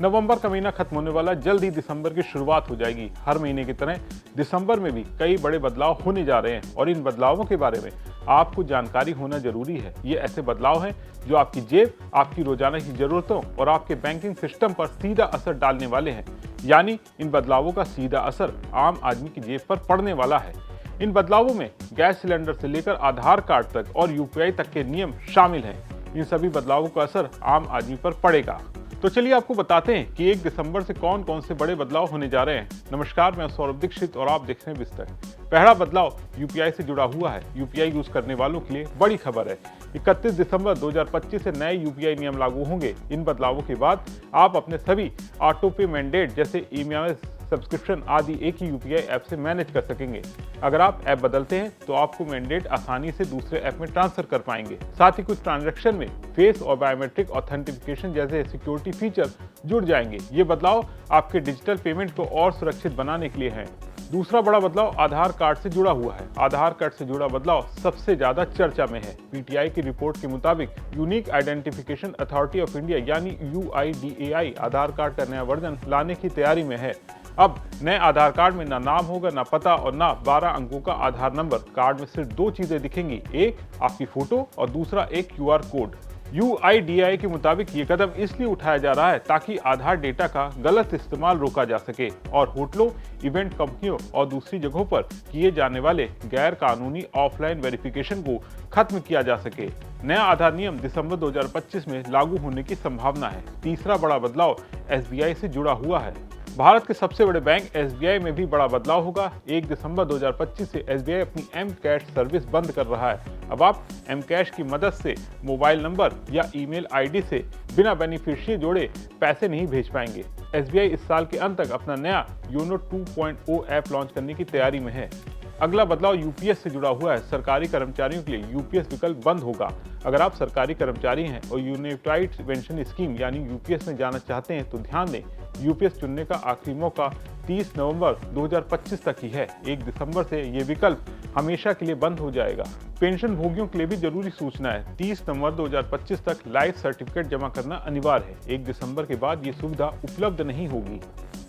नवंबर का महीना खत्म होने वाला, जल्द ही दिसंबर की शुरुआत हो जाएगी। हर महीने की तरह दिसंबर में भी कई बड़े बदलाव होने जा रहे हैं और इन बदलावों के बारे में आपको जानकारी होना जरूरी है। ये ऐसे बदलाव हैं जो आपकी जेब, आपकी रोजाना की जरूरतों और आपके बैंकिंग सिस्टम पर सीधा असर डालने वाले हैं। यानी इन बदलावों का सीधा असर आम आदमी की जेब पर पड़ने वाला है। इन बदलावों में गैस सिलेंडर से लेकर आधार कार्ड तक और यूपीआई तक के नियम शामिल हैं। इन सभी बदलावों का असर आम आदमी पर पड़ेगा। तो चलिए आपको बताते हैं कि 1 दिसंबर से कौन कौन से बड़े बदलाव होने जा रहे हैं। नमस्कार, मैं सौरभ दीक्षित और आप देख रहे हैं विस्तार। पहला बदलाव यूपीआई से जुड़ा हुआ है। यूपीआई यूज करने वालों के लिए बड़ी खबर है। 31 दिसंबर 2025 से नए यूपीआई नियम लागू होंगे। इन बदलावों के बाद आप अपने सभी ऑटो पे मैंडेट जैसे ईएमआई, सब्सक्रिप्शन आदि एक ही यूपीआई ऐप से मैनेज कर सकेंगे। अगर आप ऐप बदलते हैं तो आपको मैंडेट आसानी से दूसरे ऐप में ट्रांसफर कर पाएंगे। साथ ही कुछ ट्रांजैक्शन में फेस और बायोमेट्रिक ऑथेंटिफिकेशन जैसे सिक्योरिटी फीचर जुड़ जाएंगे। ये बदलाव आपके डिजिटल पेमेंट को और सुरक्षित बनाने के लिए हैं। दूसरा बड़ा बदलाव आधार कार्ड से जुड़ा हुआ है। आधार कार्ड से जुड़ा बदलाव सबसे ज्यादा चर्चा में है। पीटीआई की रिपोर्ट के मुताबिक unique identification authority of India यानी यूआईडीएआई आधार कार्ड का नया वर्जन लाने की तैयारी में है। अब नए आधार कार्ड में ना नाम होगा, ना पता और ना 12 अंकों का आधार नंबर। कार्ड में सिर्फ 2 चीजें दिखेंगी, एक आपकी फोटो और दूसरा एक क्यूआर कोड। यूआईडीएआई के मुताबिक ये कदम इसलिए उठाया जा रहा है ताकि आधार डेटा का गलत इस्तेमाल रोका जा सके और होटलों, इवेंट कंपनियों और दूसरी जगहों पर किए जाने वाले गैर कानूनी ऑफलाइन वेरिफिकेशन को खत्म किया जा सके। नया आधार नियम दिसंबर 2025 में लागू होने की संभावना है। तीसरा बड़ा बदलाव एसबीआई से जुड़ा हुआ है। भारत के सबसे बड़े बैंक एसबीआई में भी बड़ा बदलाव होगा। 1 दिसंबर 2025 से एसबीआई अपनी एम कैश सर्विस बंद कर रहा है। अब आप एम कैश की मदद से मोबाइल नंबर या ईमेल आईडी से बिना बेनिफिशियरी जोड़े पैसे नहीं भेज पाएंगे। एसबीआई इस साल के अंत तक अपना नया योनो 2.0 ऐप लॉन्च करने की तैयारी में है। अगला बदलाव यूपीएस से जुड़ा हुआ है। सरकारी कर्मचारियों के लिए यूपीएस विकल्प बंद होगा। अगर आप सरकारी कर्मचारी हैं और यूनिफाइड पेंशन स्कीम यानी यूपीएस में जाना चाहते हैं तो ध्यान दें, यूपीएस चुनने का आखिरी मौका 30 नवंबर 2025 तक ही है। 1 दिसंबर से ये विकल्प हमेशा के लिए बंद हो जाएगा। पेंशन भोगियों के लिए भी जरूरी सूचना है। 30 नवंबर 2025 तक लाइफ सर्टिफिकेट जमा करना अनिवार्य है। 1 दिसंबर के बाद ये सुविधा उपलब्ध नहीं होगी।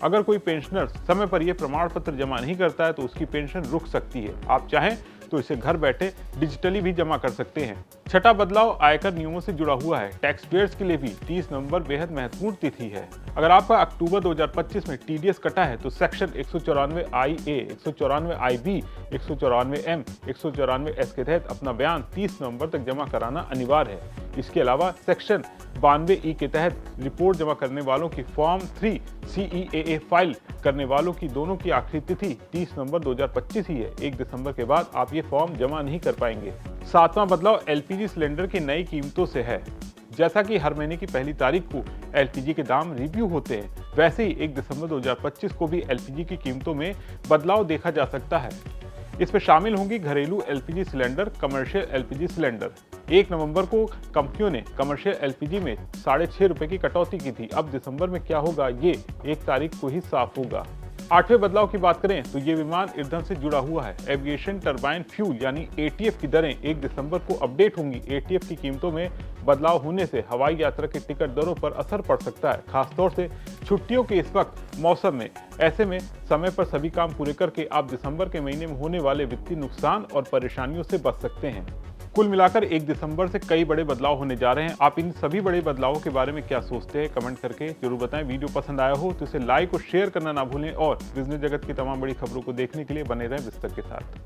अगर कोई पेंशनर समय पर यह प्रमाण पत्र जमा नहीं करता है तो उसकी पेंशन रुक सकती है। आप चाहें तो इसे घर बैठे डिजिटली भी जमा कर सकते हैं। छठा बदलाव आयकर नियमों से जुड़ा हुआ है। टैक्स पेयर्स के लिए भी 30 नवंबर बेहद महत्वपूर्ण तिथि है। अगर आपका अक्टूबर 2025 में टीडीएस कटा है तो section 194 IA, 194 IB, 194 M, 194 S के तहत अपना बयान 30 नवंबर तक जमा कराना अनिवार्य है। इसके अलावा सेक्शन 92 E के तहत रिपोर्ट जमा करने वालों की फॉर्म 3 CEAA फाइल करने वालों की दोनों की आखिरी तिथि 30 नवंबर 2025 ही है। 1 दिसंबर के बाद आप ये फॉर्म जमा नहीं कर पाएंगे। सातवां बदलाव एलपीजी सिलेंडर की नई कीमतों से है। जैसा कि हर महीने की पहली तारीख को एलपीजी के दाम रिव्यू होते हैं, वैसे ही 1 दिसंबर 2025 को भी एलपीजी की कीमतों में बदलाव देखा जा सकता है। इसमें शामिल होंगी घरेलू LPG cylinder, commercial LPG cylinder. 1 नवंबर को कंपनियों ने कमर्शियल एलपीजी में 6.5 रुपए की कटौती की थी। अब दिसंबर में क्या होगा ये 1 तारीख को ही साफ होगा। 8वें बदलाव की बात करें तो ये विमान ईंधन से जुड़ा हुआ है। एविएशन टरबाइन फ्यूल यानी एटीएफ की दरें 1 दिसंबर को अपडेट होंगी। एटीएफ की कीमतों में बदलाव होने से हवाई यात्रा की टिकट दरों पर असर पड़ सकता है, खासतौर से छुट्टियों के इस वक्त मौसम में। ऐसे में समय पर सभी काम पूरे करके आप दिसंबर के महीने में होने वाले वित्तीय नुकसान और परेशानियों से बच सकते हैं। कुल मिलाकर 1 दिसंबर से कई बड़े बदलाव होने जा रहे हैं। आप इन सभी बड़े बदलावों के बारे में क्या सोचते हैं, कमेंट करके जरूर बताएं। वीडियो पसंद आया हो तो इसे लाइक और शेयर करना ना भूलें और बिजनेस जगत की तमाम बड़ी खबरों को देखने के लिए बने रहें विस्तार के साथ।